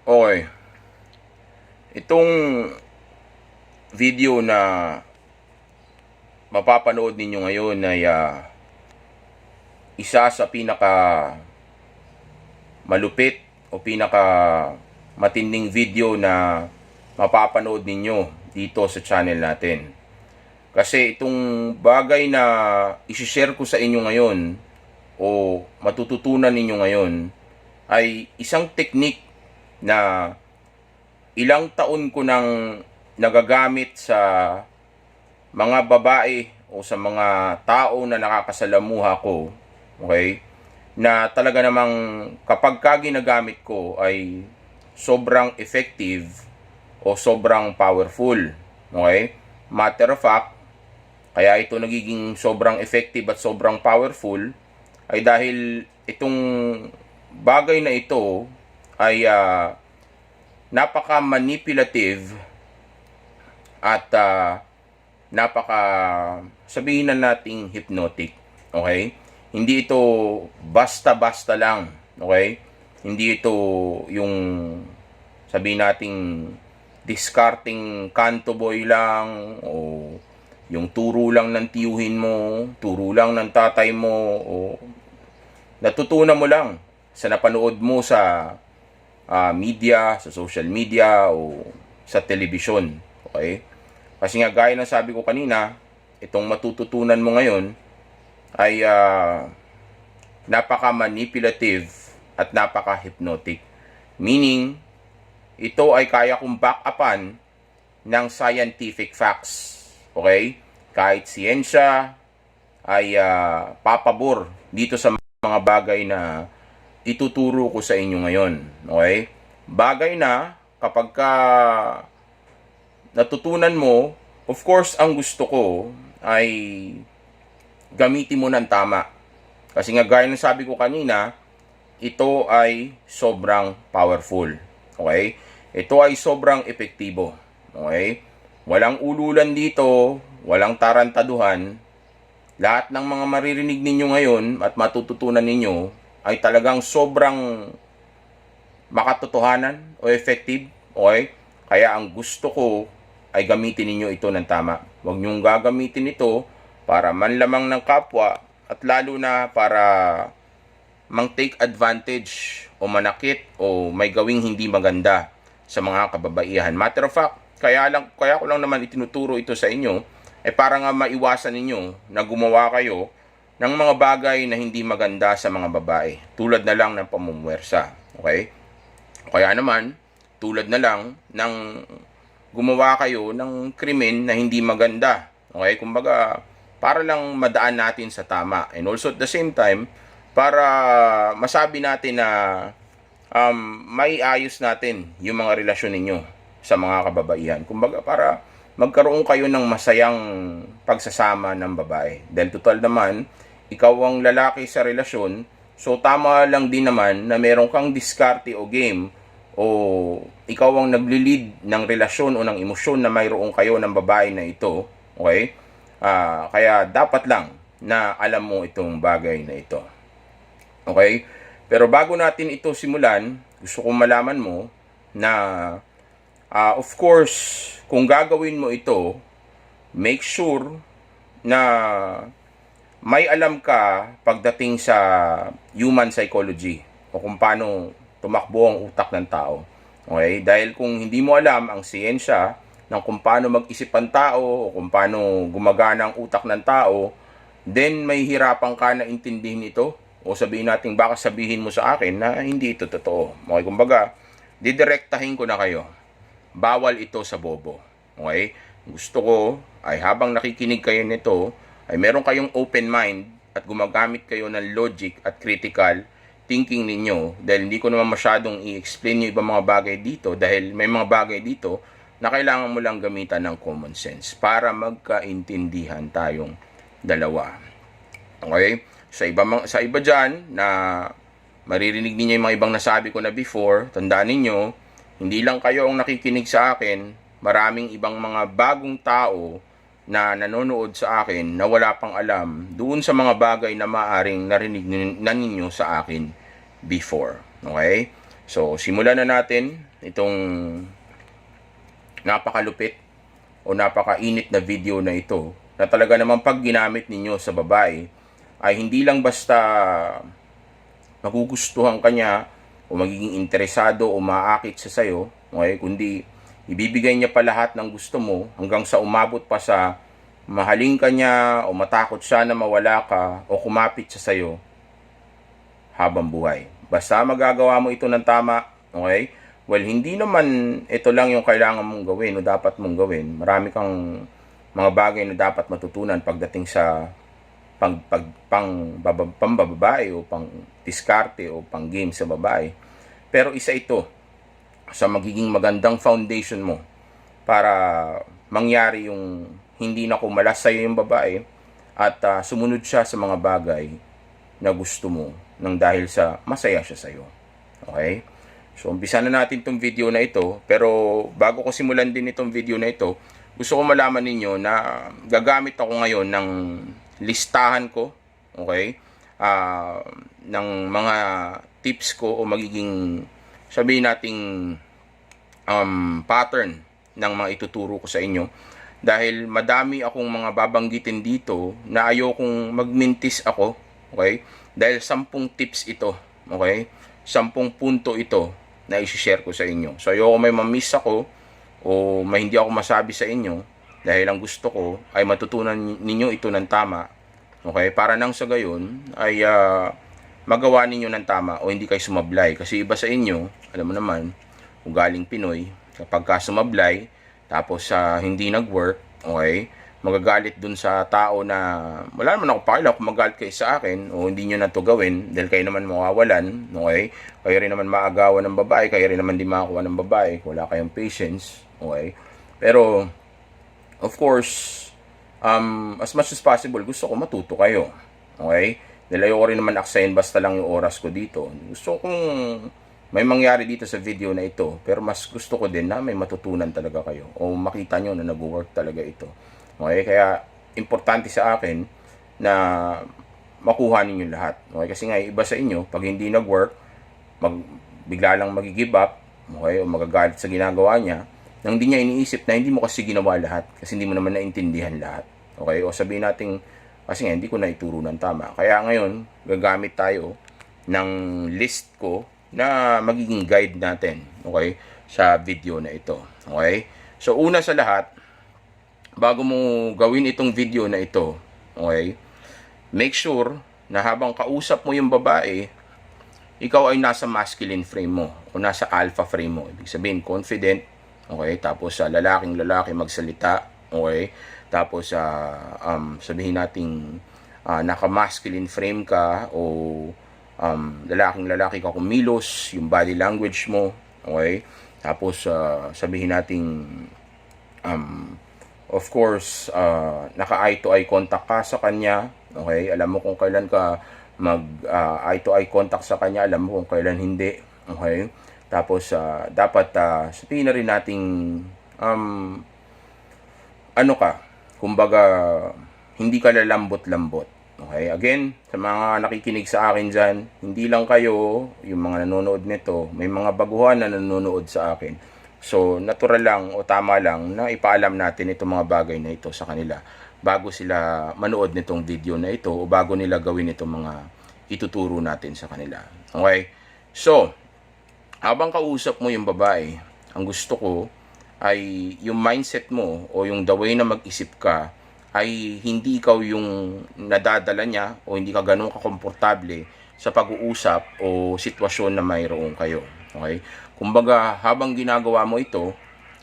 Okay. Itong video na mapapanood ninyo ngayon ay isa sa pinaka malupit o pinaka matinding video na mapapanood ninyo dito sa channel natin. Kasi itong bagay na isi-share ko sa inyo ngayon o matututunan ninyo ngayon ay isang teknik na ilang taon ko nang nagagamit sa mga babae o sa mga tao na nakakasalamuha ko, okay? Na talaga namang kapag ginagamit ko ay sobrang effective o sobrang powerful, okay? Matter of fact, kaya ito nagiging sobrang effective at sobrang powerful ay dahil itong bagay na ito ay napaka-manipulative at napaka sabihin na nating hypnotic. Okay? Hindi ito basta-basta lang. Okay? Hindi ito yung sabihin nating discarding kanto boy lang o yung turo lang ng tiyuhin mo, turo lang ng tatay mo o natutunan mo lang sa napanood mo sa media, sa social media o sa telebisyon. Okay? Kasi nga gaya ng sabi ko kanina, itong matututunan mo ngayon ay napaka-manipulative at napaka-hypnotic. Meaning, ito ay kaya kong back-upan ng scientific facts. Okay? Kahit siyensya ay papabor dito sa mga bagay na ituturo ko sa inyo ngayon. Okay? Bagay na kapag natutunan mo, of course, ang gusto ko ay gamitin mo ng tama. Kasi nga gaya ng sabi ko kanina, ito ay sobrang powerful. Okay? Ito ay sobrang epektibo. Okay? Walang ululan dito, walang tarantaduhan. Lahat ng mga maririnig ninyo ngayon at matututunan ninyo ay talagang sobrang makatotohanan o effective. Okay? Kaya ang gusto ko ay gamitin ninyo ito ng tama. Huwag nyong gagamitin ito para manlamang ng kapwa at lalo na para mang-take advantage o manakit o may gawing hindi maganda sa mga kababaihan. Matter of fact, kaya ko lang naman itinuturo ito sa inyo ay para nga maiwasan ninyo na gumawa kayo ng mga bagay na hindi maganda sa mga babae. Tulad na lang ng pamumuwersa. Okay? Kaya naman, tulad na lang ng gumawa kayo ng krimen na hindi maganda. Okay? Kumbaga, para lang madaan natin sa tama. And also at the same time, para masabi natin na may ayos natin yung mga relasyon ninyo sa mga kababaihan. Kumbaga, para magkaroon kayo ng masayang pagsasama ng babae. Dahil total naman, ikaw ang lalaki sa relasyon, so tama lang din naman na meron kang diskarte o game o ikaw ang nagli-lead ng relasyon o ng emosyon na mayroon kayo ng babae na ito. Okay? Kaya dapat lang na alam mo itong bagay na ito. Okay? Pero bago natin ito simulan, gusto kong malaman mo na of course, kung gagawin mo ito, make sure na may alam ka pagdating sa human psychology o kung paano tumakbo ang utak ng tao. Okay? Dahil kung hindi mo alam ang siyensya ng kung paano mag-isip ang tao o kung paano gumagana ang utak ng tao, then may hirapan ka na intindihin ito o sabihin natin baka sabihin mo sa akin na hindi ito totoo. Okay? Kumbaga, didirektahin ko na kayo. Bawal ito sa bobo. Okay? Gusto ko ay habang nakikinig kayo nito, ay meron kayong open mind at gumagamit kayo ng logic at critical thinking ninyo dahil hindi ko naman masyadong i-explain yung ibang mga bagay dito dahil may mga bagay dito na kailangan mo lang gamitan ng common sense para magkaintindihan tayong dalawa. Okay? Sa iba dyan na maririnig niyo yung mga ibang nasabi ko na before, tandaan ninyo, hindi lang kayo ang nakikinig sa akin, maraming ibang mga bagong tao na nanonood sa akin na wala pang alam doon sa mga bagay na maaring narinig na ninyo sa akin before. Okay? So, simulan na natin itong napakalupit o napakainit na video na ito na talaga naman pag ginamit ninyo sa babae ay hindi lang basta magugustuhan ka niya o magiging interesado o maakit siya sa'yo, okay? Kundi ibibigay niya pa lahat ng gusto mo hanggang sa umabot pa sa mahalin ka niya o matakot siya na mawala ka o kumapit siya sa'yo habang buhay. Basta magagawa mo ito ng tama, okay? Well, hindi naman ito lang yung kailangan mong gawin o dapat mong gawin. Marami kang mga bagay na dapat matutunan pagdating sa pambababae o pang diskarte o pang game sa babae. Pero isa ito sa magiging magandang foundation mo para mangyari yung hindi na kumalas sa'yo yung babae at sumunod siya sa mga bagay na gusto mo nang dahil sa masaya siya sa'yo. Okay? So, umpisa na natin itong video na ito. Pero bago ko simulan din itong video na ito, gusto ko malaman ninyo na gagamit ako ngayon ng listahan ko, okay? Ng mga tips ko o magiging, sabihin nating pattern ng mga ituturo ko sa inyo. Dahil madami akong mga babanggitin dito na ayokong magmintis ako, okay? Dahil 10 tips ito, okay? 10 punto ito na i-share ko sa inyo. So, ayoko may mamiss ako o may hindi ako masabi sa inyo dahil ang gusto ko ay matutunan ninyo ito ng tama. Okay? Para nang sa gayon ay magawa ninyo ng tama o hindi kayo sumablay. Kasi iba sa inyo, alam mo naman, ugaling Pinoy, kapag ka sumablay, tapos hindi nag-work, okay, magagalit dun sa tao na wala naman ako pakila kung magalit kayo sa akin o hindi nyo na to gawin dahil kayo naman mawawalan, okay? Kayo rin naman maagawan ng babae, kayo rin naman di makakuha ng babae, wala kayong patience, okay? Pero, of course, as much as possible, gusto ko matuto kayo, okay? Dahil ayoko rin naman aksayin basta lang yung oras ko dito. Gusto kong may mangyari dito sa video na ito, pero mas gusto ko din na may matutunan talaga kayo o makita nyo na nag-work talaga ito. Okay, kaya importante sa akin na makuha ninyo lahat. Okay, kasi nga iba sa inyo, pag hindi nag-work, bigla lang mag-give up, okay, o magagalit sa ginagawa niya, nang hindi niya iniisip na hindi mo kasi ginawa lahat, kasi hindi mo naman naintindihan lahat. Okay, o sabihin natin, kasi nga hindi ko na ituro ng tama. Kaya ngayon, gagamit tayo ng list ko na magiging guide natin, okay, sa video na ito. Okay, so una sa lahat, bago mo gawin itong video na ito, okay, make sure na habang kausap mo yung babae, ikaw ay nasa masculine frame mo o nasa alpha frame mo. Ibig sabihin, confident, okay, tapos lalaking lalaki magsalita, okay, tapos sabihin nating naka-masculine frame ka o lalaking lalaki ka kumilos, yung body language mo, okay, tapos sabihin nating of course, naka-eye to eye contact ka sa kanya. Okay? Alam mo kung kailan ka mag-eye to eye contact sa kanya. Alam mo kung kailan hindi. Okay? Tapos, dapat sabihin na rin nating ano ka? Kumbaga, hindi ka lalambot-lambot. Okay? Again, sa mga nakikinig sa akin dyan, hindi lang kayo, yung mga nanonood nito, may mga baguhan na nanonood sa akin. So, natural lang o tama lang na ipaalam natin itong mga bagay na ito sa kanila bago sila manood nitong video na ito o bago nila gawin itong mga ituturo natin sa kanila. Okay? So, habang kausap mo yung babae, ang gusto ko ay yung mindset mo o yung the way na mag-isip ka ay hindi ikaw yung nadadala niya o hindi ka ganun kakomportable sa pag-uusap o sitwasyon na mayroon kayo. Okay? Kumbaga, habang ginagawa mo ito,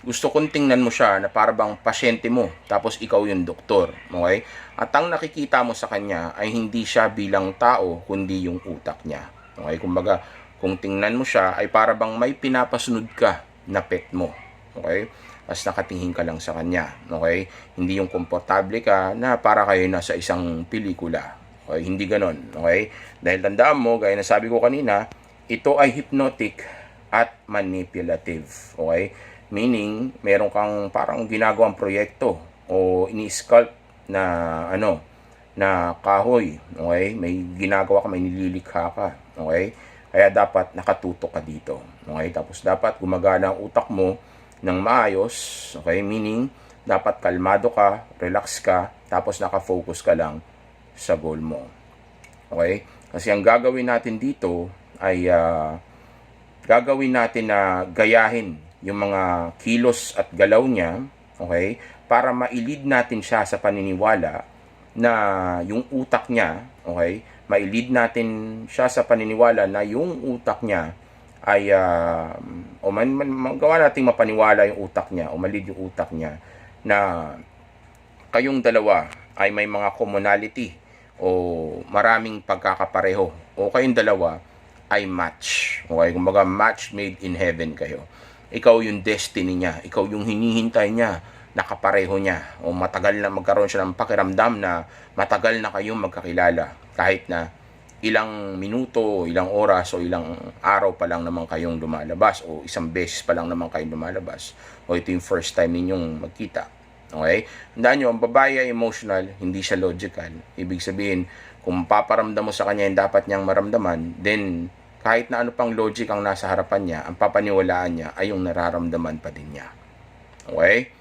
gusto kong tingnan mo siya na parang pasyente mo, tapos ikaw yung doktor. Okay? At ang nakikita mo sa kanya ay hindi siya bilang tao, kundi yung utak niya. Okay? Kumbaga, kung tingnan mo siya, ay parang may pinapasunod ka na pet mo. Okay? As nakatingin ka lang sa kanya. Okay? Hindi yung komportable ka na para kayo nasa isang pelikula. Okay? Hindi ganon. Okay? Dahil tandaan mo, gaya na sabi ko kanina, ito ay hypnotic at manipulative. Okay? Meaning, meron kang parang ginagawang proyekto o ini-sculpt na na kahoy. Okay? May ginagawa ka, may nililikha ka. Okay? Kaya dapat nakatutok ka dito. Okay? Tapos dapat gumagana ang utak mo ng maayos. Okay? Meaning, dapat kalmado ka, relax ka, tapos nakafocus ka lang sa goal mo. Okay? Kasi ang gagawin natin dito ay gagawin natin na gayahin yung mga kilos at galaw niya, okay? Para ma-lead natin siya sa paniniwala na yung utak niya, okay? Ma-lead natin siya sa paniniwala na yung utak niya ay magawa nating mapaniwala yung utak niya o ma-lead yung utak niya na kayong dalawa ay may mga commonality o maraming pagkakapareho o kayong dalawa ay match. Okay? Kumbaga, match made in heaven kayo. Ikaw yung destiny niya. Ikaw yung hinihintay niya. Nakapareho niya. O matagal na magkaroon siya ng pakiramdam na matagal na kayong magkakilala. Kahit na ilang minuto, ilang oras, o ilang araw pa lang naman kayong lumalabas. O isang beses pa lang naman kayong lumalabas. O ito yung first time ninyong magkita. Okay? Tandaan nyo, ang babae ay emotional, hindi siya logical. Ibig sabihin, kung paparamdam mo sa kanya yung dapat niyang maramdaman, then kahit na ano pang logic ang nasa harapan niya, ang papaniwalaan niya ay yung nararamdaman pa din niya. Okay?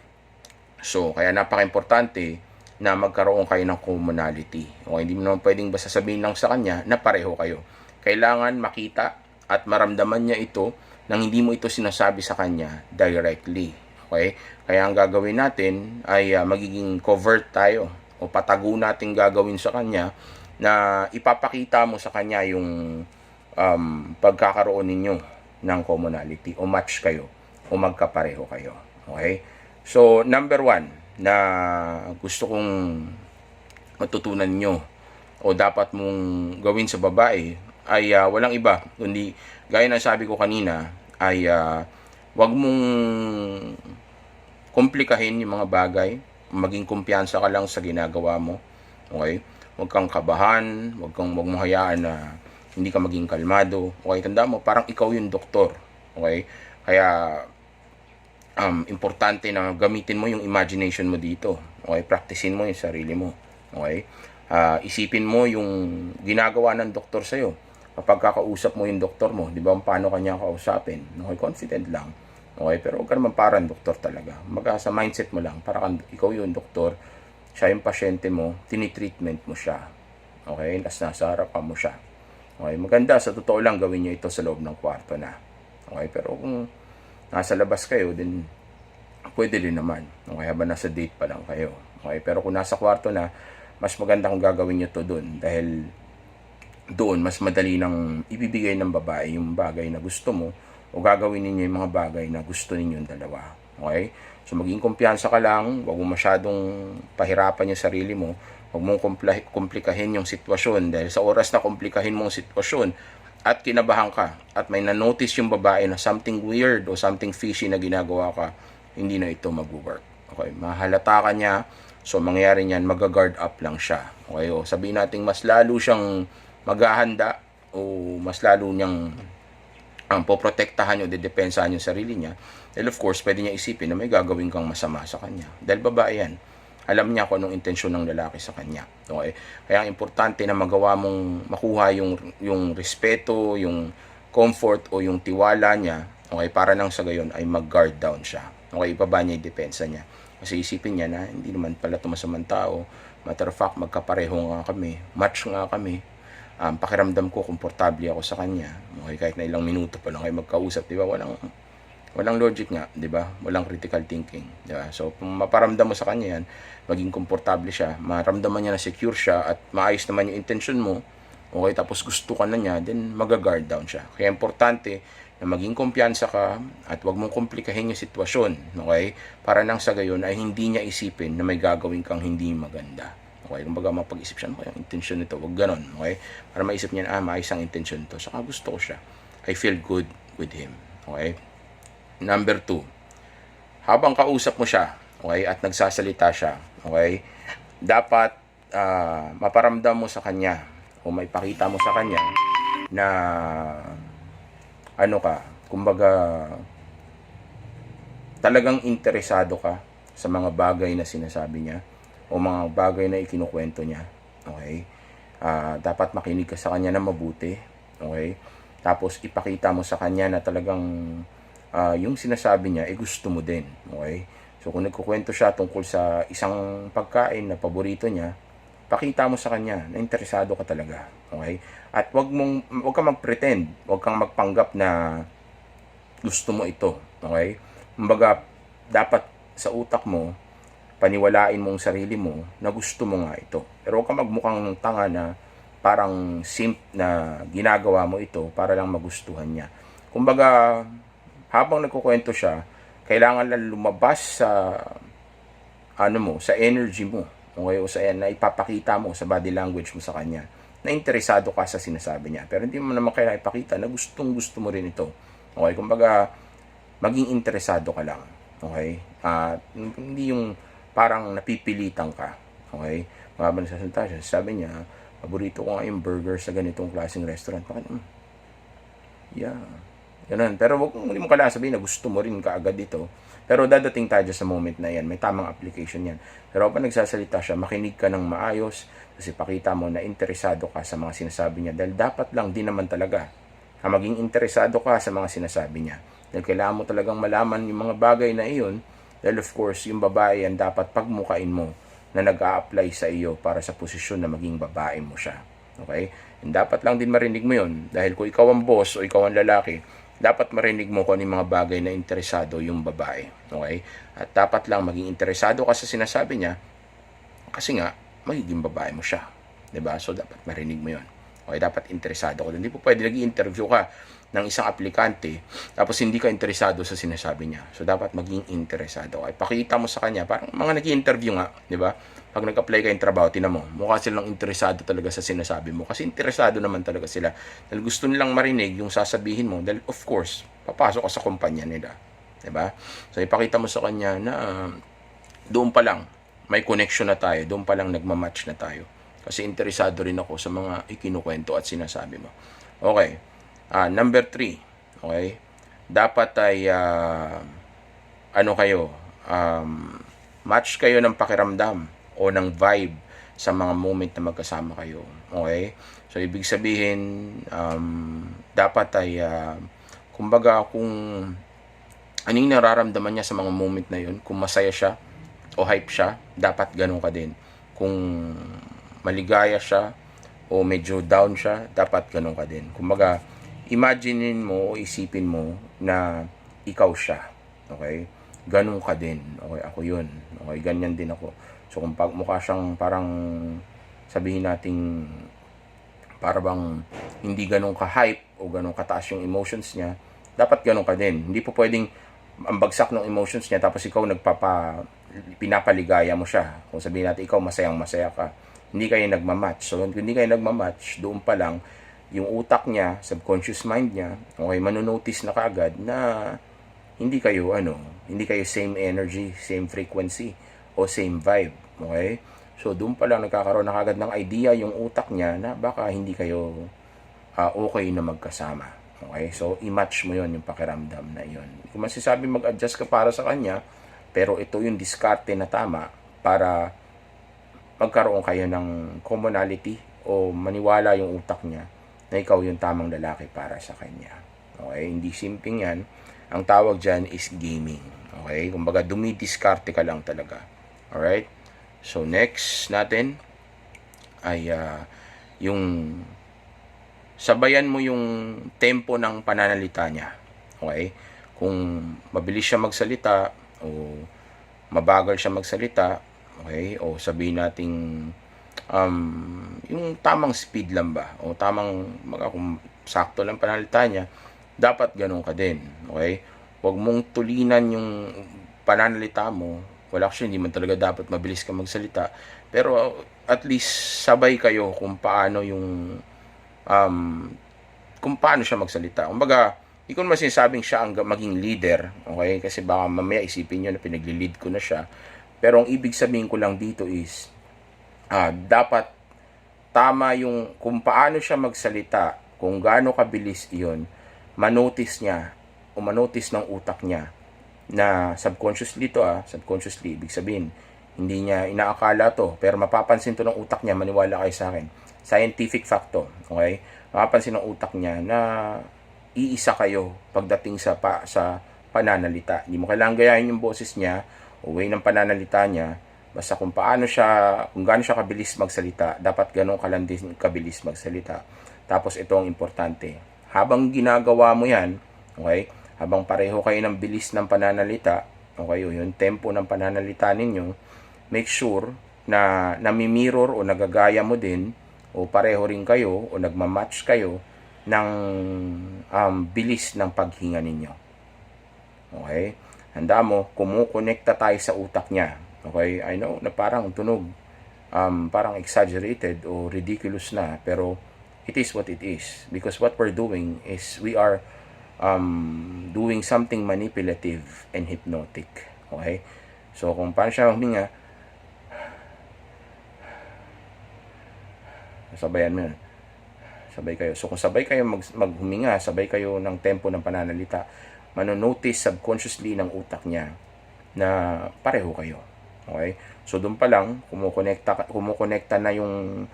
So, kaya napaka-importante na magkaroon kayo ng commonality. Okay? Hindi mo naman pwedeng basta sabihin lang sa kanya na pareho kayo. Kailangan makita at maramdaman niya ito nang hindi mo ito sinasabi sa kanya directly. Okay? Kaya ang gagawin natin ay magiging covert tayo o patago natin gagawin sa kanya na ipapakita mo sa kanya yung pagkakaroon ninyo ng commonality o match kayo o magkapareho kayo. Okay? So, number 1 na gusto kong matutunan nyo o dapat mong gawin sa babae ay walang iba kundi gaya ng sabi ko kanina ay wag mong komplikahin yung mga bagay, maging kumpiyansa ka lang sa ginagawa mo. Okay? Huwag kang kabahan, huwag mong hayaan na hindi ka maging kalmado. Okay, tandaan mo, parang ikaw yung doktor. Okay? Kaya, importante na gamitin mo yung imagination mo dito. Okay? Practicein mo yung sarili mo. Okay? Isipin mo yung ginagawa ng doktor sa'yo. Kapag kakausap mo yung doktor mo, di ba, paano kanya kausapin? Okay, confident lang. Okay, pero huwag ka naman parang doktor talaga. Sa mindset mo lang, para ikaw yung doktor, siya yung pasyente mo, tinitreatment mo siya. Okay, nasa harapan mo siya. Okay, maganda, sa totoo lang, gawin nyo ito sa loob ng kwarto na. Okay, pero kung nasa labas kayo, then pwede din naman. Okay, habang nasa date pa lang kayo. Okay, pero kung nasa kwarto na, mas maganda kung gagawin nyo to doon. Dahil doon, mas madali nang ibibigay ng babae yung bagay na gusto mo o gagawin ninyo yung mga bagay na gusto ninyong dalawa. Okay? So, maging kumpiyansa ka lang. Huwag mo masyadong pahirapan yung sarili mo. Huwag mong komplikahin yung sitwasyon. Dahil sa oras na komplikahin mong sitwasyon at kinabahan ka at may na-notice yung babae na something weird o something fishy na ginagawa ka, hindi na ito mag-work. Okay? Mahalata ka niya. So, mangyayari niyan, mag-guard up lang siya. Okay? O, sabihin natin, mas lalo siyang maghahanda o mas lalo niyang poprotektahan o dedepensahan yung sarili niya. Well, of course, pwede niya isipin na may gagawin kang masama sa kanya. Dahil babae yan. Alam niya kung anong intensyon ng lalaki sa kanya. Okay? Kaya importante na magawa mong makuha yung respeto, yung comfort o yung tiwala niya. Okay? Para nang sa gayon ay mag-guard down siya. Okay? Ibaba niya yung depensa niya. Kasi isipin niya na hindi naman pala ito masamang tao. Matter of fact, magkapareho nga kami. Match nga kami. Pakiramdam ko, komportable ako sa kanya. Okay, kahit na ilang minuto pa lang kayo magkausap, di ba? Walang logic nga, di ba? Walang critical thinking, di ba? So, kung maparamdam mo sa kanya yan, maging komportable siya, maramdaman niya na secure siya, at maayos naman yung intention mo, okay, tapos gusto ka na niya, then mag-guard down siya. Kaya importante na maging kumpiyansa ka, at wag mong komplikahin yung sitwasyon, okay? Para nang sa gayon ay hindi niya isipin na may gagawin kang hindi maganda. Okay, kumbaga mapag-isip siya, ano kaya ang intention nito? Huwag ganon, okay? Para maisip niya, maayos ang intention nito. Saka gusto ko siya. I feel good with him, okay? Number 2, habang kausap mo siya, okay, at nagsasalita siya, okay, dapat maparamdam mo sa kanya, o maipakita mo sa kanya, na, ano ka, kumbaga, talagang interesado ka sa mga bagay na sinasabi niya, o mga bagay na ikinukwento niya. Okay? Dapat makinig ka sa kanya na mabuti. Okay? Tapos ipakita mo sa kanya na talagang yung sinasabi niya, gusto mo din. Okay? So kung nagkukwento siya tungkol sa isang pagkain na paborito niya, pakita mo sa kanya na interesado ka talaga. Okay? At wag kang mag-pretend, wag kang magpanggap na gusto mo ito. Okay? Kumbaga, dapat sa utak mo, paniwalain mong sarili mo na gusto mo nga ito. Pero huwag kang magmukhang tanga na parang simp na ginagawa mo ito para lang magustuhan niya. Kumbaga, habang nagkukwento siya, kailangan lang lumabas sa sa energy mo. Okay? O sa na ipapakita mo sa body language mo sa kanya na interesado ka sa sinasabi niya. Pero hindi mo naman kailangan ipakita na gustong gusto mo rin ito. Okay? Kumbaga, maging interesado ka lang. Okay? Hindi yung parang napipilitan ka. Okay? Mababa nagsasalita siya. Sabi niya, paborito ko nga yung burger sa ganitong klaseng restaurant. Bakit? Yeah. Ganun. Pero hindi mo kailangan sabihin na gusto mo rin kaagad dito. Pero dadating tayo sa moment na yan. May tamang application yan. Pero kapag nagsasalita siya, makinig ka ng maayos kasi pakita mo na interesado ka sa mga sinasabi niya. Dahil dapat lang din naman talaga na maging interesado ka sa mga sinasabi niya. Dahil kailangan mo talagang malaman yung mga bagay na iyon. Dahil of course, yung babae yan dapat pagmukain mo na nag-a-apply sa iyo para sa posisyon na maging babae mo siya. Okay? And dapat lang din marinig mo yun. Dahil kung ikaw ang boss o ikaw ang lalaki, dapat marinig mo kung ano yung mga bagay na interesado yung babae. Okay? At dapat lang maging interesado ka sa sinasabi niya kasi nga, magiging babae mo siya. 'Di ba? So, dapat marinig mo yun. Okay? Dapat interesado ka. Hindi po pwede nag-i-interview ka ng isang aplikante tapos hindi ka interesado sa sinasabi niya. So, dapat maging interesado ka. Pakita mo sa kanya, parang mga nag-i-interview nga, 'di ba? Pag nag-apply ka yung trabaho, tinan mo, mukha silang interesado talaga sa sinasabi mo. Kasi interesado naman talaga sila. Dahil gusto nilang marinig yung sasabihin mo. Dahil of course, papasok ka sa kumpanya nila. Diba? So, ipakita mo sa kanya na doon pa lang, may connection na tayo. Doon pa lang nagmamatch na tayo. Kasi interesado rin ako sa mga ikinukwento at sinasabi mo. Okay. Number 3. Okay. Dapat ay, match kayo ng pakiramdam o ng vibe sa mga moment na magkasama kayo. Okay? So, ibig sabihin, dapat ay, kumbaga, kung ano yung nararamdaman niya sa mga moment na yun, kung masaya siya o hype siya, dapat ganun ka din. Kung maligaya siya o medyo down siya, dapat ganun ka din. Kumbaga, imaginein mo o isipin mo na ikaw siya. Okay? Ganun ka din. Okay, ako yun. Okay, ganyan din ako. So, kung mukha siyang parang sabihin nating para bang hindi ganun ka-hype o ganun kataas yung emotions niya, dapat ganun ka din. Hindi po pwedeng ang bagsak ng emotions niya tapos ikaw pinapaligaya mo siya. Kung sabihin natin ikaw masayang masaya ka, hindi kayo nagmamatch. So, kung hindi kayo nagmamatch, doon pa lang yung utak niya, subconscious mind niya, okay, manonotice na kaagad na hindi kayo same energy, same frequency o same vibe. Okay? So, doon pa lang nagkakaroon na kagad ng idea yung utak niya na baka hindi kayo okay na magkasama. Okay? So, i-match mo yon yung pakiramdam na yon. Kung masasabi mag-adjust ka para sa kanya, pero ito yung diskarte na tama para magkaroon kayo ng commonality o maniwala yung utak niya na ikaw yung tamang lalaki para sa kanya. Okay? Hindi simpleng yan. Ang tawag dyan is gaming. Okay? Kumbaga, dumidiskarte ka lang talaga. Alright? So, next natin ay yung sabayan mo yung tempo ng pananalita niya. Okay? Kung mabilis siya magsalita o mabagal siya magsalita, okay? O sabihin nating yung tamang speed lang ba? O kung sakto lang pananalita niya, dapat ganun ka din. Okay? Huwag mong tulinan yung pananalita mo. Well, actually, hindi man talaga dapat mabilis ka magsalita. Pero at least sabay kayo kung paano siya magsalita. Kumbaga, ikaw naman sinasabing siya ang maging leader. Okay? Kasi baka mamaya isipin nyo na pinagli-lead ko na siya. Pero ang ibig sabihin ko lang dito is, dapat tama yung kung paano siya magsalita, kung gaano kabilis iyon, manotice niya o manotice ng utak niya na subconsciously ibig sabihin, hindi niya inaakala to, pero mapapansin to ng utak niya, maniwala kayo sa akin. Scientific fact to, okay? mapapansin ng utak niya na iisa kayo pagdating sa pananalita. Hindi mo kailangan gayahin yung boses niya o way ng pananalita niya. Basta kung gaano siya kabilis magsalita, dapat ganun ka lang din kabilis magsalita. Tapos ito ang importante. Habang ginagawa mo yan, okay, habang pareho kayo ng bilis ng pananalita, okay, yung tempo ng pananalita ninyo, make sure na nami-mirror o nagagaya mo din o pareho rin kayo o nagmamatch kayo ng bilis ng paghinga ninyo. Okay? Handa mo, kumukonekta tayo sa utak niya. Okay? I know na parang tunog, parang exaggerated o ridiculous na, pero it is what it is. Because what we're doing is we are doing something manipulative and hypnotic. Okay? So, kung paano siya huminga, sabayan mo yun. Sabay kayo. So, kung sabay kayo maghuminga, sabay kayo ng tempo ng pananalita, manonotice subconsciously ng utak niya na pareho kayo. Okay? So, doon pa lang, kumukonekta na yung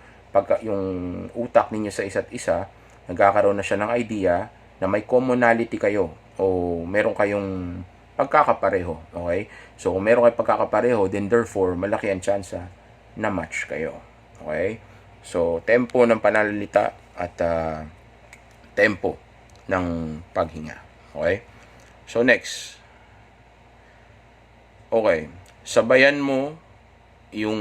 utak ninyo sa isa't isa, nagkakaroon na siya ng idea na may commonality kayo o meron kayong pagkakapareho. Okay? So, kung meron kayong pagkakapareho, then therefore, malaki ang tsansa na match kayo. Okay? So, tempo ng pananalita at tempo ng paghinga. Okay? So, next. Okay. Sabayan mo yung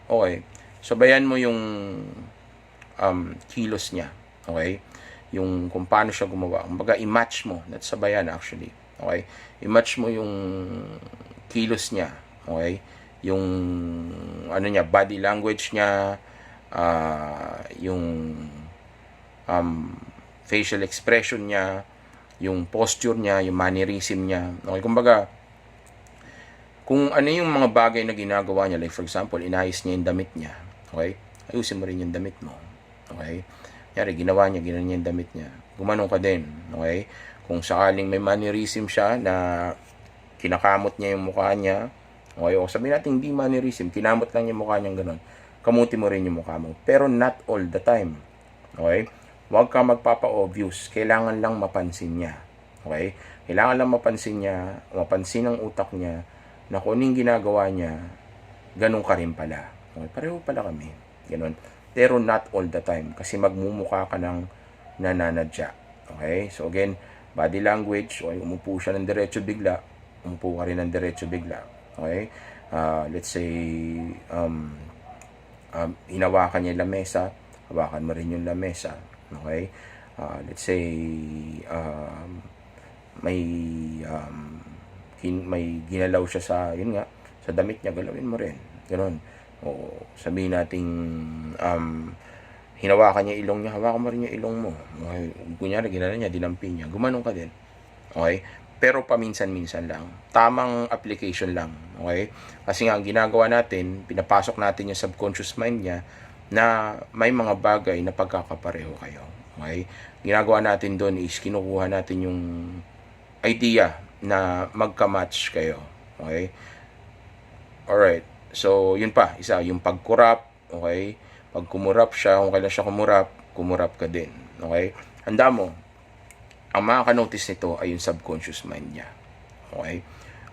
okay. Sabayan mo yung kilos niya. Okay? Yung kung paano siya gumawa. Kumbaga, i-match mo. Not sabayan actually. Okay? I-match mo yung kilos niya. Okay? Yung ano niya, body language niya, yung facial expression niya, yung posture niya, yung mannerism niya. Okay, kumbaga, kung ano yung mga bagay na ginagawa niya, like for example, inayos niya yung damit niya, okay, ayusin mo rin yung damit mo. Okay, yari, ginawa niya, ginawa niya yung damit niya, gumanong ka din. Okay, kung sakaling may mannerism siya na kinakamot niya yung mukha niya, okay, o sabihin natin hindi mannerism, kinamot lang yung mukha niya gano'n, kamuti mo rin yung mukha mo, pero not all the time. Okay, huwag ka magpapa-obvious, kailangan lang mapansin niya. Okay, kailangan lang mapansin niya, mapansin ng utak niya na kung anong ginagawa niya, ganun ka rin pala. Okay, pareho pala kami, ganun. Pero not all the time, kasi magmumukha ka ng nananadya. Okay, so again, body language, okay, umupo siya ng diretso bigla, umupo ka rin ng diretso bigla. Okay, let's say, hinawakan niya yung lamesa, hawakan mo rin yung lamesa. Okay, let's say, may ginalaw siya sa, yun nga, sa damit niya, galawin mo rin. Ganun. O sabihin nating, hinawakan niya ilong niya, hawakan mo rin yung ilong mo. Okay, kunyari, ginala niya, dinampi niya, gumanong ka din. Okay, pero paminsan-minsan lang. Tamang application lang. Okay? Kasi nga, ang ginagawa natin, pinapasok natin yung subconscious mind niya na may mga bagay na pagkakapareho kayo. Okay? Ginagawa natin doon is kinukuha natin yung idea na magka-match kayo. Okay? Alright. So, yun pa. Isa, yung pagkurap. Okay? Pag kumurap siya, kung kailan siya kumurap ka din. Okay? Handa mo. Ang makaka-notice nito ay yung subconscious mind niya. Okay?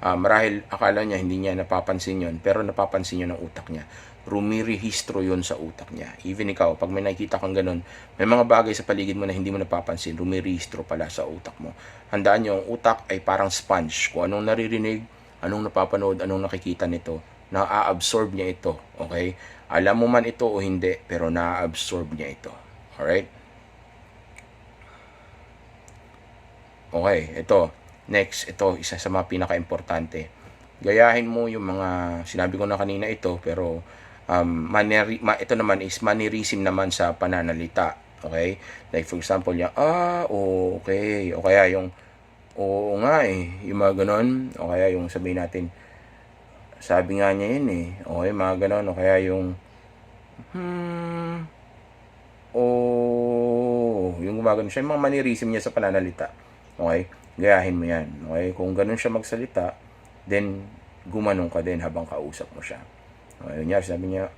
Marahil akala niya hindi niya napapansin yon, pero napapansin niyo ng utak niya. Rumirehistro yon sa utak niya. Even ikaw, pag may nakikita kang ganun, may mga bagay sa paligid mo na hindi mo napapansin, rumirehistro pala sa utak mo. Handaan niyo, ang utak ay parang sponge. Kung anong naririnig, anong napapanood, anong nakikita nito, na-absorb niya ito. Okay? Alam mo man ito o hindi, pero na-absorb niya ito. Alright? Okay, ito. Next, ito, isa sa mga pinaka-importante. Gayahin mo yung mga, sinabi ko na kanina ito, pero ito naman is mannerism naman sa pananalita. Okay? Like for example, yung, okay. O kaya yung, oo nga yung mga ganon. O kaya yung sabihin natin, sabi nga niya yun Okay, mga ganon. O kaya yung, yung gumagano siya, yung mga mannerism niya sa pananalita. Okay? Gayahin mo yan. Okay? Kung ganun siya magsalita, then gumanong ka din habang kausap mo siya. Okay? Yun sabi niya,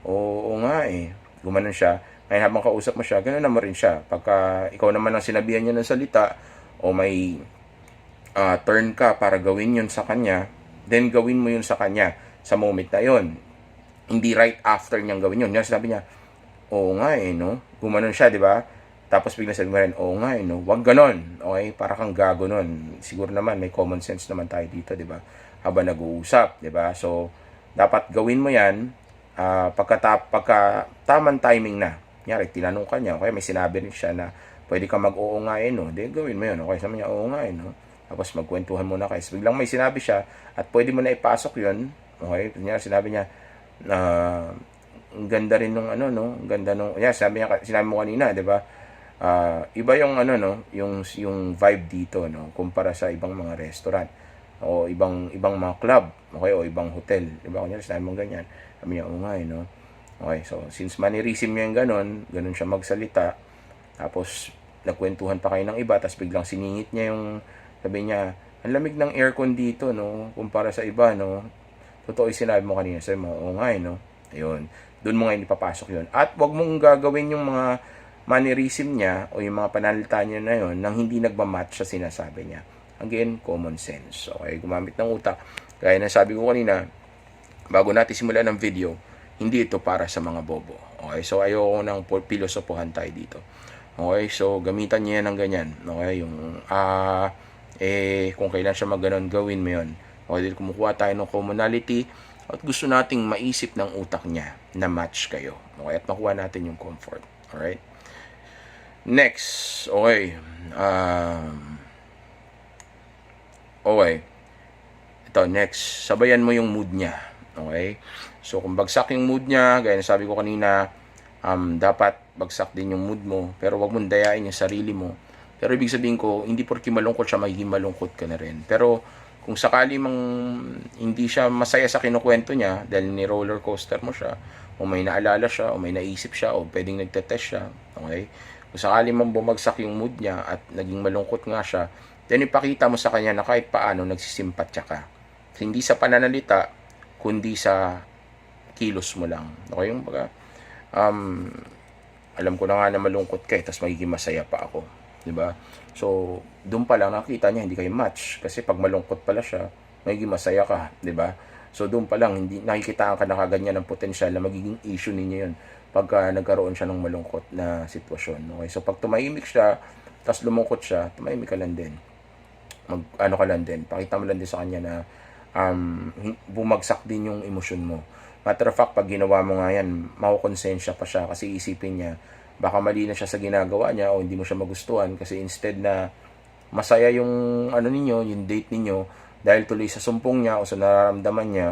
Oo nga eh. Gumanon siya. Ngayon habang kausap mo siya, gano'n naman rin siya. Pagka ikaw naman ang sinabihan niya ng salita o may turn ka para gawin yun sa kanya, then gawin mo yun sa kanya sa moment na yun. Hindi right after niyang gawin yun. Yan sabi niya, oo nga eh, no? Gumanon siya, di ba? Tapos bigla sabi mo rin, oo nga eh, no? Huwag ganon. Okay? Para kang gago nun. Siguro naman, may common sense naman tayo dito, di ba? Habang nag-uusap, di ba? So, dapat gawin mo yan pagka tamang timing na. Kunyari, tinanong ka niya, okay, may sinabi rin siya na pwede ka mag-oo nga eh, no? Di, gawin mo yun, okay? Sabi niya, oo nga eh, no? Tapos magkwentuhan muna kayo. So, biglang may sinabi siya at pwede mo na ipasok yun, okay? Kunyari, sinabi niya, ang ganda rin nung ano, no? Ang ganda nung, yeah, sinabi mo kanina, di ba? Iba yung ano, no? Yung vibe dito, no? Kumpara sa ibang mga restaurant o ibang mga club, okay? O ibang hotel, di ba? Kunyari, sinabi mo ganyan. Sabi niya, oo nga eh, no? Okay, so since mannerism niya yung ganun siya magsalita, tapos nagkwentuhan pa kayo ng iba, tapos biglang siningit niya yung, sabi niya, ang lamig ng aircon dito, no? Kumpara sa iba, no? Totoo yung sinabi mo kanina, sabi mo, oo nga eh, no? Ayun, doon mo ngayon ipapasok yun. At wag mong gagawin yung mga mannerism niya o yung mga panalita niya na yun nang hindi nagmamatch sa sinasabi niya. Again, common sense. Okay, gumamit ng utak. Gaya na sabi ko kanina, bago natin simulan ng video, hindi ito para sa mga bobo. Okay, so ayoko nang pilosopohan tayo dito. Okay, so gamitan niya ng ganyan. Okay, yung kung kailan siya magganon, gawin mo yun. Okay, kumukuha tayo ng commonality at gusto nating maisip ng utak niya na match kayo. Okay, at makuha natin yung comfort. Alright? Next, okay. Okay. Ito, next. Sabayan mo yung mood niya. Okay? So, kung bagsak yung mood niya, gaya na sabi ko kanina, dapat bagsak din yung mood mo. Pero wag mong dayain yung sarili mo. Pero ibig sabihin ko, hindi porke malungkot siya, magiging malungkot ka na rin. Pero, kung sakali mang hindi siya masaya sa kinukwento niya, dahil ni roller coaster mo siya, o may naalala siya, o may naisip siya, o pwedeng nagtetest siya, okay? Kung sakali mang bumagsak yung mood niya, at naging malungkot nga siya, then ipakita mo sa kanya na kahit paano nagsisimpatya ka. Hindi sa pananalita, kundi sa kilos mo lang. Okay, yung baga, alam ko na nga na malungkot ka eh, tapos magiging masaya pa ako. Diba? So, doon pa lang nakita niya hindi kayo match. Kasi pag malungkot pala siya, magiging masaya ka. Diba? So, doon pa lang, hindi, nakikitaan ka na kaganyan ng potensyal na magiging issue ninyo yun pagka nagkaroon siya ng malungkot na sitwasyon. Okay? So, pag tumahimik siya, tapos lumungkot siya, tumahimik ka lang din. Ano ka lang din, pakita mo lang din sa kanya na bumagsak din yung emosyon mo. Matter of fact, pag ginawa mo nga yan, makukonsensya pa siya kasi isipin niya, baka mali na siya sa ginagawa niya o hindi mo siya magustuhan kasi instead na masaya yung ano ninyo, yung date ninyo, dahil tuloy sa sumpong niya o sa nararamdaman niya,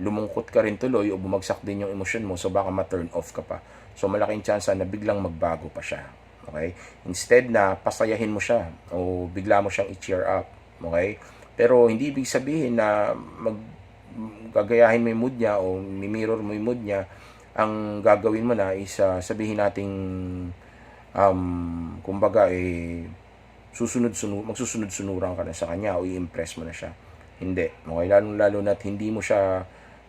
lumungkot ka rin tuloy o bumagsak din yung emosyon mo, so baka ma-turn off ka pa. So malaking chance na biglang magbago pa siya. Okay? Instead na pasayahin mo siya o bigla mo siyang i-cheer up. Okay? Pero hindi ibig sabihin na gagayahin mo yung mood niya o mirror mo yung mood niya. Ang gagawin mo na is sabihin nating kumbaga magsusunod-sunuran ka na sa kanya o i-impress mo na siya. Hindi. Okay? Lalo na't hindi mo siya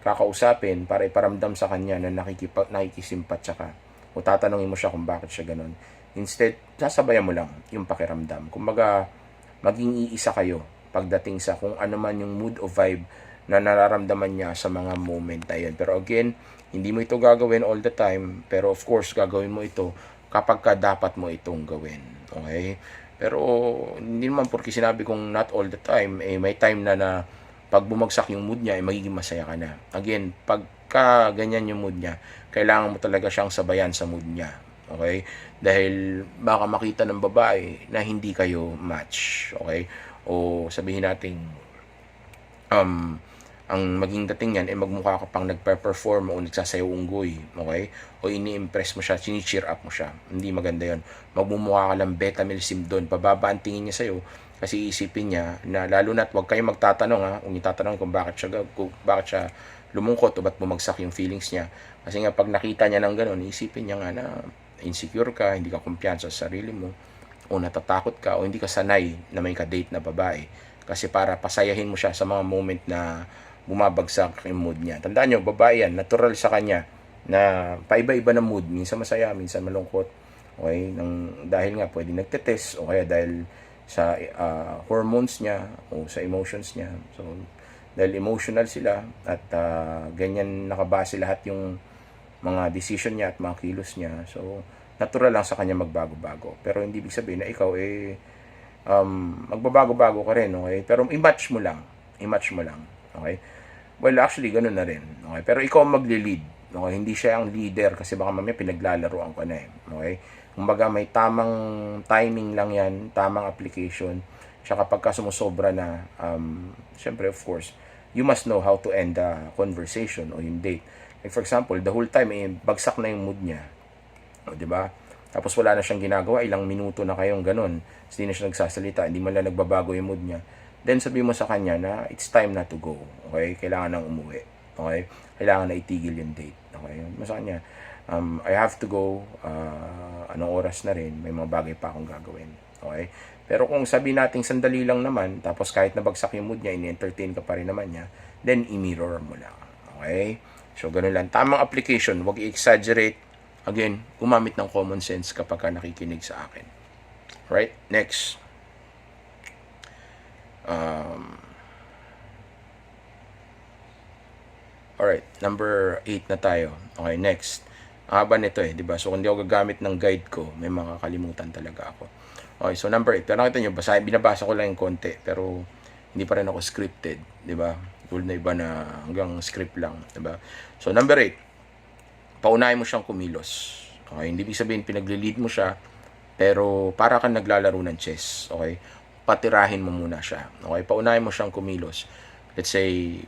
kakausapin para iparamdam sa kanya na nakikisimpatya ka. O tatanungin mo siya kung bakit siya ganun. Instead, sasabayan mo lang yung pakiramdam. Kumbaga, maging iisa kayo pagdating sa kung ano man yung mood o vibe na nararamdaman niya sa mga moment na yun. Pero again, hindi mo ito gagawin all the time. Pero of course, gagawin mo ito kapag ka dapat mo itong gawin. Okay? Pero hindi naman porque sinabi kong not all the time, may time na pag bumagsak yung mood niya, magiging masaya ka na. Again, pagka ganyan yung mood niya, kailangan mo talaga siyang sabayan sa mood niya. Okay? Dahil baka makita ng babae na hindi kayo match. Okay? O sabihin natin, ang maging dating yan, magmukha ka pang nagpe-perform o nagsasayaw unggoy. Okay? O ini-impress mo siya, sini-cheer up mo siya. Hindi maganda yon. Magmumukha ka lang beta-milsim doon. Pababa ang tingin niya sa'yo kasi isipin niya na lalo na't huwag kayong magtatanong kung itatanong kung bakit siya lumungkot o ba't bumagsak yung feelings niya. Kasi nga pag nakita niya ng gano'n, isipin niya nga na insecure ka, hindi ka kumpiyansa sa sarili mo, o natatakot ka, o hindi ka sanay na may ka-date na babae. Kasi para pasayahin mo siya sa mga moment na bumabagsak yung mood niya. Tandaan nyo, babae yan, natural sa kanya na paiba-iba na mood, minsan masaya, minsan malungkot. Okay, dahil nga pwede nagte-test o kaya dahil sa hormones niya o sa emotions niya. So dahil emotional sila at ganyan nakabase lahat yung mga decision niya at mga kilos niya. So natural lang sa kanya magbago-bago. Pero hindi ibig sabihin na ikaw magbabago-bago ka rin, okay? Pero i-match mo lang. I-match mo lang, okay? Well, actually, ganun na rin, okay? Pero ikaw ang magli-lead, okay? Hindi siya ang leader kasi baka mamaya pinaglalaroan ka na okay? Kumbaga, may tamang timing lang yan, tamang application. Siya kapag ka sumusobra na, syempre, of course, you must know how to end the conversation o yung date. Like, for example, the whole time, bagsak na yung mood niya. O, di ba? Tapos wala na siyang ginagawa, ilang minuto na kayong ganun. Hindi na siya nagsasalita, hindi man lang nagbabago yung mood niya. Then sabi mo sa kanya na it's time na to go. Okay? Kailangan nang umuwi. Okay? Kailangan na itigil yung date. Okay? Mo sa kanya, I have to go. Anong oras na rin? May mga bagay pa akong gagawin. Okay? Pero kung sabi nating sandali lang naman, tapos kahit nabagsak yung mood niya, ini-entertain ka pa rin naman niya, then i-mirror mo lang. Okay? So, ganun lang. Tamang application. Huwag i-exaggerate. Again, gumamit ng common sense kapag ka nakikinig sa akin. Right? Next. Alright, number 8 na tayo. Okay, next. Haba nito di ba? So, kung di ako gagamit ng guide ko, may makakalimutan talaga ako. Okay, so number 8. Pero nakita nyo, binabasa ko lang yung konti, pero hindi pa rin ako scripted, di ba? Tulad na iba na hanggang script lang, di ba? So, number 8. Paunahin mo siyang kumilos. Okay, hindi ibig sabihin pinagli-lead mo siya, pero para kang naglalaro ng chess. Okay? Patirahin mo muna siya. Okay? Paunahin mo siyang kumilos. Let's say,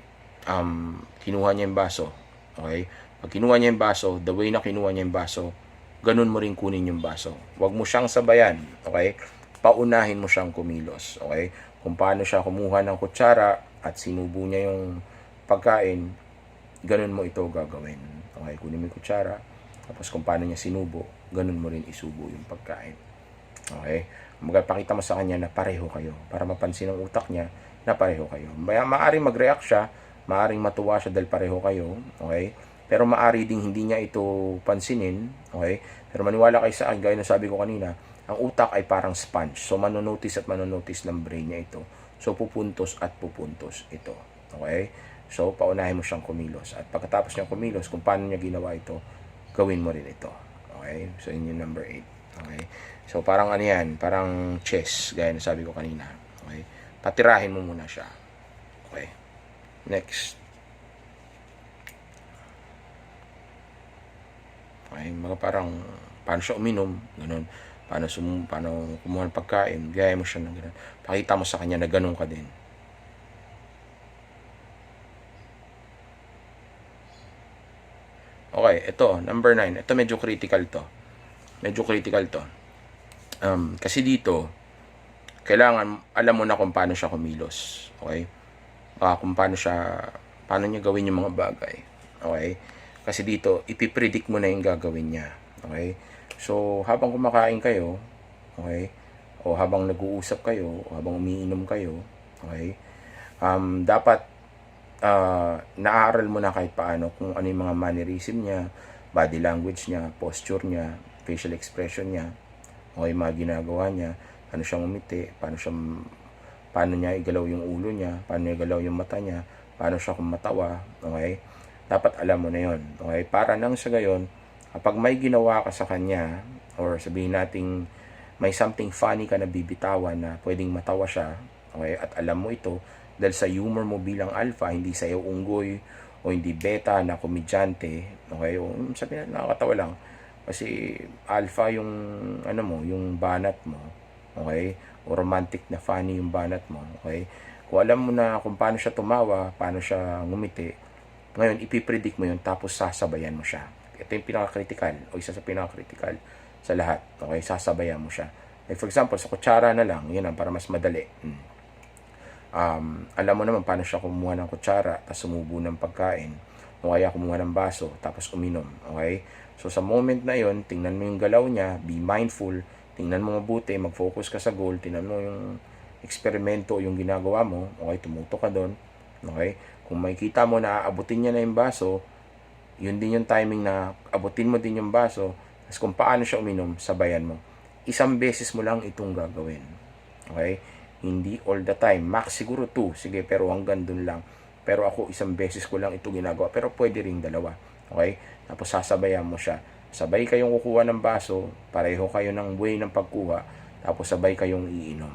kinuha niya yung baso. Okay? Pag kinuha niya yung baso, the way na kinuha niya yung baso, ganun mo rin kunin yung baso. Huwag mo siyang sabayan. Okay? Paunahin mo siyang kumilos. Okay? Kung paano siya kumuha ng kutsara at sinubo niya yung pagkain, ganun mo ito gagawin. Okay, kunin mo yung kutsara, tapos kung paano niya sinubo, ganun mo rin isubo yung pagkain. Okay? Magpakita mo sa kanya na pareho kayo, para mapansin ng utak niya na pareho kayo. Maaring mag-react siya, maaring matuwa siya dahil pareho kayo, okay? Pero maari ding hindi niya ito pansinin, okay? Pero maniwala kayo sa akin, gaya na sabi ko kanina, ang utak ay parang sponge. So, manonotice at manonotice ng brain niya ito. So, pupuntos at pupuntos ito. Okay? So, paunahin mo siyang kumilos. At pagkatapos niyang kumilos, kung paano niya ginawa ito, gawin mo rin ito. Okay? So, yun yung number 8. Okay? So, parang ano yan? Parang chess, gaya na sabi ko kanina. Okay? Patirahin mo muna siya. Okay? Next. Okay? Mga parang, paano siya uminom? Ganun. Paano kumuha ng pagkain? Gaya mo siya ng ganun. Pakita mo sa kanya na ganun ka din. Okay, ito, number 9. Ito medyo critical to. Kasi dito, kailangan, alam mo na kung paano siya kumilos. Okay? Kung paano niya gawin yung mga bagay. Okay? Kasi dito, ipipredict mo na yung gagawin niya. Okay? So, habang kumakain kayo, okay? O habang nag-uusap kayo, o habang umiinom kayo, okay? Dapat, naaral mo na kahit paano kung ano yung mga mannerism niya, body language niya, posture niya, facial expression niya, o yung mga ginagawa niya, paano siya umiti, paano niya igalaw yung ulo niya, paano niya igalaw yung mata niya, paano siya kumatawa, okay? Dapat alam mo na yon, okay? Para nang sa gayon, kapag may ginawa ka sa kanya, or sabihin nating may something funny ka na bibitawan na pwedeng matawa siya, okay? At alam mo ito, dahil sa humor mo bilang alpha, hindi sa iyo unggoy o hindi beta na komedyante, okay? O sabi na nakakatawa lang kasi alpha yung yung banat mo, okay? O romantic na funny yung banat mo, okay? Kung alam mo na kung paano siya tumawa, paano siya ngumiti, ngayon ipipredict mo yun tapos sasabayan mo siya. Ito yung pinaka-critical o isa sa pinaka-critical sa lahat, okay? Sasabayan mo siya. Like for example, sa kutsara na lang, yun para mas madali. Alam mo naman paano siya kumuha ng kutsara tapos sumubo ng pagkain o kaya kumuha ng baso tapos uminom, okay? So sa moment na yon, tingnan mo yung galaw niya, be mindful, tingnan mo mabuti, mag-focus ka sa goal, tingnan mo yung eksperimento, yung ginagawa mo, okay? Tumuto ka doon, okay? Kung makikita mo na aabutin niya na yung baso, yun din yung timing na abutin mo din yung baso, tapos kung paano siya uminom, sabayan mo. Isang beses mo lang itong gagawin. Okay? Hindi all the time. Max siguro 2. Sige, pero hanggang dun lang. Pero ako, isang beses ko lang ito ginagawa. Pero pwede ring dalawa. Okay? Tapos sasabayan mo siya. Sabay kayong kukuha ng baso, pareho kayo ng way ng pagkuha, tapos sabay kayong iinom.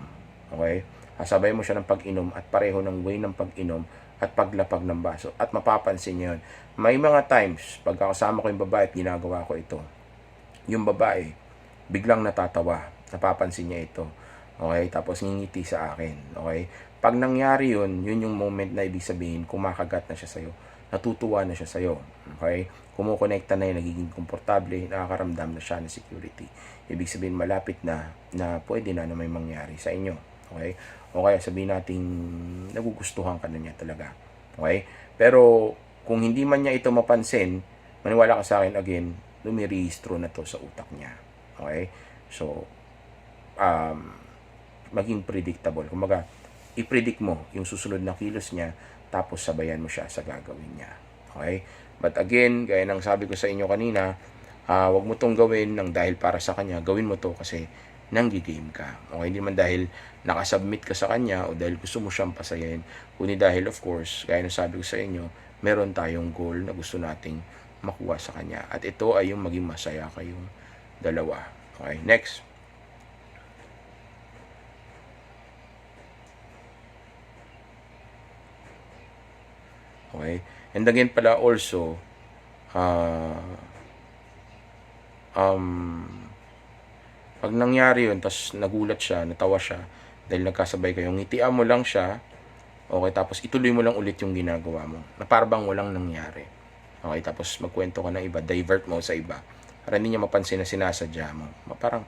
Okay? Sabay mo siya ng pag-inom at pareho ng way ng pag-inom at paglapag ng baso. At mapapansin nyo yun. May mga times, pagkakasama ko yung babae at ginagawa ko ito, yung babae, biglang natatawa. Napapansin niya ito. Okay? Tapos ngingiti sa akin. Okay? Pag nangyari yun, yun yung moment na ibig sabihin, kumakagat na siya sa'yo. Natutuwa na siya sa'yo. Okay? Kumukonekta na yun, nagiging komportable, nakakaramdam na siya ng security. Ibig sabihin, malapit na pwede na may mangyari sa inyo. Okay? O kaya sabihin natin, nagugustuhan ka na niya talaga. Okay? Pero, kung hindi man niya ito mapansin, maniwala ka sa akin again, lumirehistro na to sa utak niya. Okay? So, maging predictable. Kumbaga, i-predict mo yung susunod na kilos niya, tapos sabayan mo siya sa gagawin niya. Okay? But again, gaya ng sabi ko sa inyo kanina, wag mo tong gawin ng dahil para sa kanya. Gawin mo to kasi nanggigame ka. Okay? Hindi man dahil nakasubmit ka sa kanya o dahil gusto mo siyang pasayahin. Kundi dahil, of course, gaya ng sabi ko sa inyo, meron tayong goal na gusto nating makuha sa kanya. At ito ay yung maging masaya kayong dalawa. Okay? Next. Okay? And again pala also, pag nangyari yun, tapos nagulat siya, natawa siya, dahil nagkasabay kayo, ngitian mo lang siya, okay, tapos ituloy mo lang ulit yung ginagawa mo, na parang walang nangyari. Okay, tapos magkwento ka ng iba, divert mo sa iba, para hindi niya mapansin na sinasadya mo. Parang,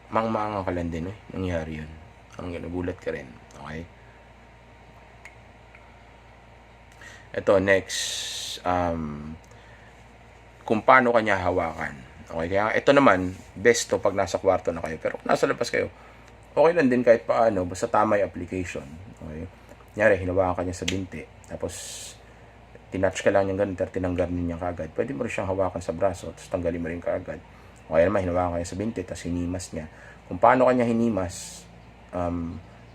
mangmaanga ka lang din, nangyari yun. Ang nagulat ka rin. Okay? Ito, next, kung paano kanya hawakan. Okay, kaya ito naman, best to pag nasa kwarto na kayo. Pero kung nasa labas kayo, okay lang din kahit paano, basta tama yung application. Okay? Kunyari, hinawakan ka niya sa binti, tapos tinatch ka lang niyang ganun, tinanggal niya kaagad. Pwede mo rin siyang hawakan sa braso, tapos tanggalin mo rin kaagad. Okay naman, hinawakan ka niya sa binti, tapos hinimas niya. Kung paano kanya hinimas,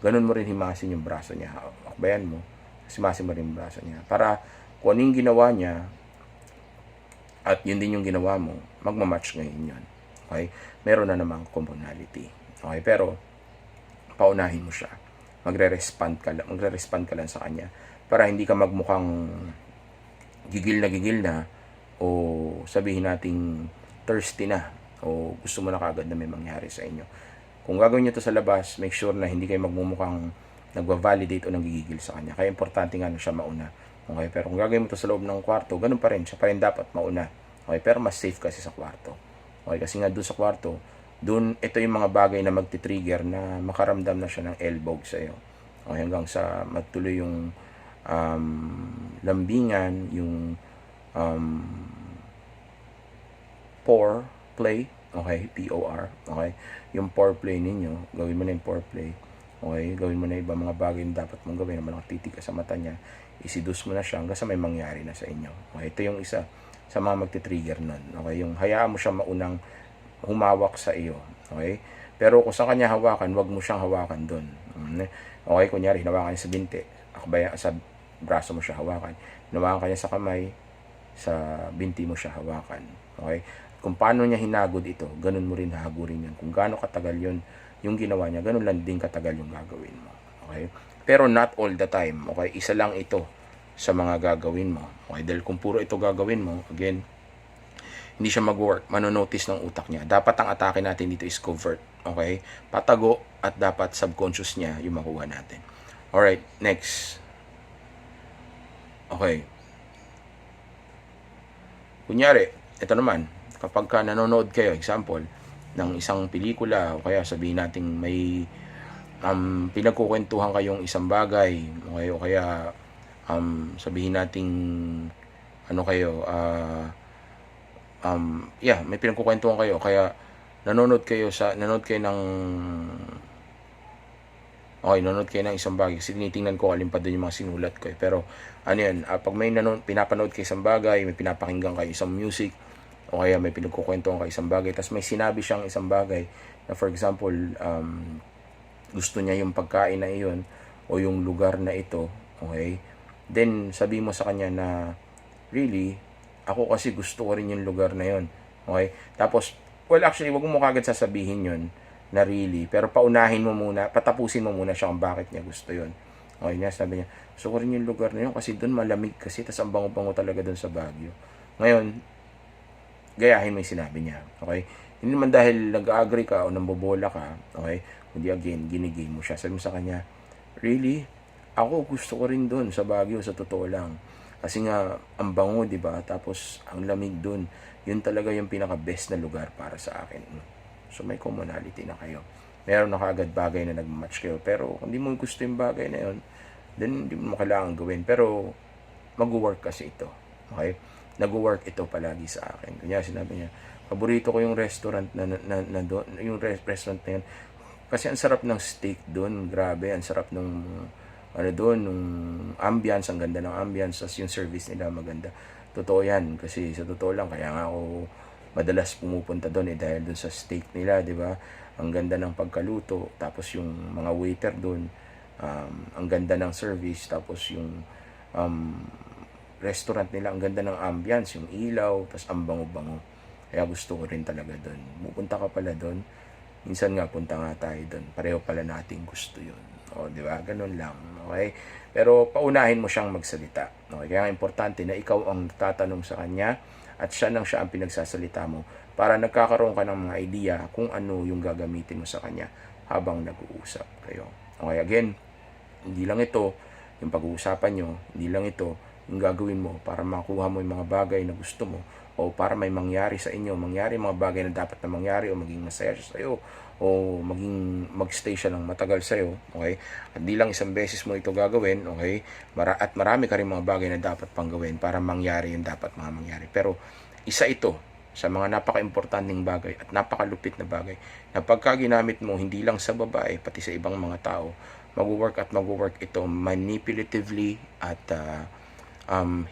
ganun mo rin himasin yung braso niya. Akbayan mo, himasin mo rin yung braso niya. Para kung ano yung ginawa niya, at yun din yung ginawa mo, magmamatch ngayon yun. Okay? Meron na namang commonality. Okay? Pero, paunahin mo siya. Magre-respond ka lang sa kanya. Para hindi ka magmukhang gigil na o sabihin nating thirsty na o gusto mo na kagad na may mangyari sa inyo. Kung gagawin nyo to sa labas, make sure na hindi kayo magmumukhang nagva-validate o nanggigigil sa kanya. Kaya importante nga na siya mauna. Okay, pero kung gagawin mo ito sa loob ng kwarto, ganun pa rin. Siya pa rin dapat mauna. Okay, pero mas safe kasi sa kwarto. Okay, kasi nga doon sa kwarto, doon ito yung mga bagay na magti-trigger na makaramdam na siya ng elbow sa iyo. Okay, hanggang sa magtuloy yung lambingan, yung pour play. Okay, P-O-R. Okay, yung pour play ninyo, gawin mo na yung pour play. Okay, gawin mo na ibang mga bagay na dapat mong gawin na malakatitig ka sa mata niya. Isidus mo na siya hanggang sa may mangyari na sa inyo. Okay, ito yung isa sa mga magti-trigger nun. Okay, yung hayaan mo siya maunang humawak sa iyo. Okay, pero kung sa kanya hawakan, wag mo siyang hawakan doon. Okay, kunyari hinawakan niya sa binti, akbaya sa braso mo siya hawakan. Hinawakan kanya sa kamay, sa binti mo siya hawakan. Okay, kung paano niya hinagod ito, ganun mo rin hahagurin yan. Kung gaano katagal yun yung ginawa niya, ganun lang din katagal yung gagawin mo. Okay? Pero not all the time. Okay? Isa lang ito sa mga gagawin mo. Okay? Dahil kung puro ito gagawin mo, again, hindi siya mag-work. Manonotice ng utak niya. Dapat ang atake natin dito is covert. Okay? Patago at dapat subconscious niya yung makuha natin. Alright, next. Okay. Kunyari, ito naman, kapag ka nanonood kayo, example, ng isang pelikula o kaya sabihin natin may pinagkukwentuhan kayong isang bagay okay, o kaya sabihin natin ano kayo may pinagkukwentuhan kayo kaya nanonood kayo ng Okay, nanonood kayo ng isang bagay kasi tinitingnan ko alin pa doon yung mga sinulat ko eh. Pero ano yan, pag may pinapanood kayo isang bagay, may pinapakinggan kayo isang music, o kaya may pinagkukwentuhan kayo isang bagay, tapos may sinabi siyang isang bagay na for example, gusto niya yung pagkain na iyon o yung lugar na ito, okay? Then sabi mo sa kanya na really, ako kasi gusto ko rin yung lugar na yon. Okay? Tapos, well actually, wag mo kagad sasabihin yon na really. Pero paunahin mo muna, patapusin mo muna siya kung bakit niya gusto yon. Okay niya, sabi niya, gusto ko rin yung lugar na yun kasi doon malamig kasi, tas ang bango-bango talaga doon sa Baguio. Ngayon, gayahin mo yung sinabi niya. Okay? Hindi naman dahil nag-agree ka o nambobola ka, okay? Kundi again, ginigay mo siya. Sabi mo sa kanya, really? Ako gusto ko rin doon sa Baguio, sa totoo lang. Kasi nga, ang bango, di ba? Tapos, ang lamig doon. Yun talaga yung pinaka-best na lugar para sa akin. So, may commonality na kayo. Meron na kaagad bagay na nag-match kayo. Pero, kung di mo gusto yung bagay na yun, then, hindi mo kailangan gawin. Pero, mag-work kasi ito. Okay? Nag-work ito palagi sa akin. Kanya, sinabi niya, paborito ko yung restaurant na doon, yung restaurant na yun. Kasi ang sarap ng steak doon. Grabe, ang sarap ng ano doon, nung ambience, ang ganda ng ambience, as yung service nila maganda. Totoo yan, kasi sa totoo lang, kaya nga ako madalas pumupunta doon dahil doon sa steak nila, di ba? Ang ganda ng pagkaluto, tapos yung mga waiter doon, ang ganda ng service, tapos yung restaurant nila, ang ganda ng ambience, yung ilaw, tapos ang bango-bango. Kaya gusto ko rin talaga doon. Pupunta ka pala doon, minsan nga punta nga tayo doon. Pareho pala nating gusto yun. O, di ba? Ganun lang. Okay? Pero paunahin mo siyang magsalita. Okay? Kaya importante na ikaw ang tatanong sa kanya at siya ang pinagsasalita mo para nagkakaroon ka ng mga idea kung ano yung gagamitin mo sa kanya habang nag-uusap kayo. Okay? Again, hindi lang ito yung pag-uusapan nyo, hindi lang ito yung gagawin mo para makuha mo yung mga bagay na gusto mo o para may mangyari sa inyo, mangyari mga bagay na dapat na mangyari o maging masaya siya sa iyo o maging magstay siya ng matagal sa iyo, okay? At di lang isang beses mo ito gagawin, okay? At marami ka rin mga bagay na dapat pang gawin para mangyari yung dapat mga mangyari. Pero isa ito sa mga napaka-importanting bagay at napakalupit na bagay na pagka ginamit mo hindi lang sa babae pati sa ibang mga tao, mag-work ito manipulatively at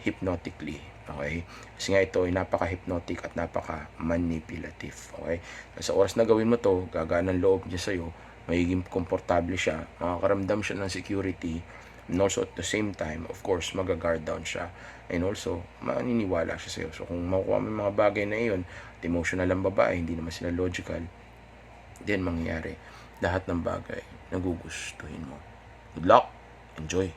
hypnotically. Okay? Kasi nga ito ay napaka-hypnotic at napaka-manipulative. Okay? Sa oras na gawin mo to, gagaan ang loob niya sa'yo, magiging komportable siya, makakaramdam siya ng security, and also at the same time, of course, mag-guard down siya. And also, maniniwala siya sa'yo. So, kung makuha mo yung mga bagay na iyon, at emotional ang babae, hindi naman sila logical, then mangyayari lahat ng bagay na gugustuhin mo. Good luck! Enjoy!